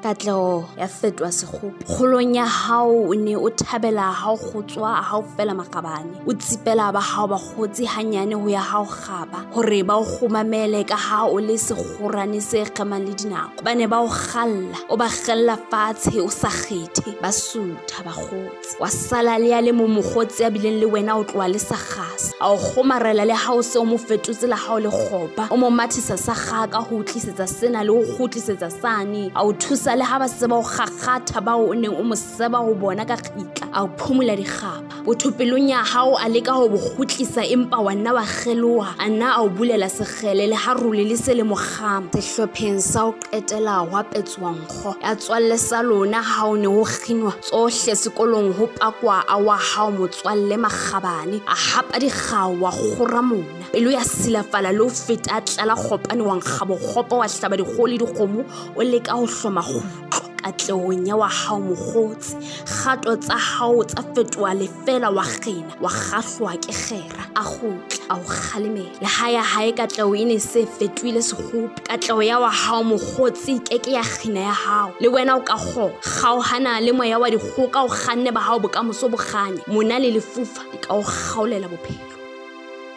Katleho ya fetwa sekgopo. Kgolong ya hao o ne o thabela ha o kgotswa ha o fela makgabane. O tsipela ba hao ba kgotsi hanyane ho ya hao kgaba hore ba o kgomamele ka ha o le sekgorane se kgemang le dinako. Ba ne ba o khalla, o ba khalla fatshe o sa kgethe, ba sutha ba kgotsi. Wa sala le ya le mo mokgotsi ya bileng le wena o tloa le sa khasa. A o kgomarela le ha o se o mo fetotse la hao le khopa. O mo mathisa sa kgaka ho tlisetsa sena le ho khutlisetsa sane. A o thusa le ha ba se ba o gaggatha ba o neng o mo seba ho bona ka khitla. A o phumula dikgapa. Bothopelong ya hao a leka ho bokhutlisa empa wa nna wa kgeloha. A nna a o bulela sekgele le harole le se le mogama. Sehlopheng sa o qetela wa petswa nkgo. Ya tswalle sa lona ha o ne ho kginwa tsohle sekolong ho pakwa a wa hao motswalle makgabane. A hapa dikgao wa kgora mona. Pelo ya silafala le ho feta tlala kgopane wa nkgabo kgopo wa hlaba dikgoli dikgomo o leka ho hloma kgutlo. Katlehong ya wa hao mokgotsi. Kgato tsa hao tsa fetwa lefela wa kgena wa kgahlwa ke kgera. A kgutla a o kgalemela. Le ha ya hae katleho e ne se fetwile sekgopo. Katleho ya wa hao mokgotsi keke ya kgina ya hao. Le wena o ka kgaohana le moya wa dikgoka o kganne ba hao bokamoso bo kganye. Mona le lefufa di ka o kgaolela bophelo.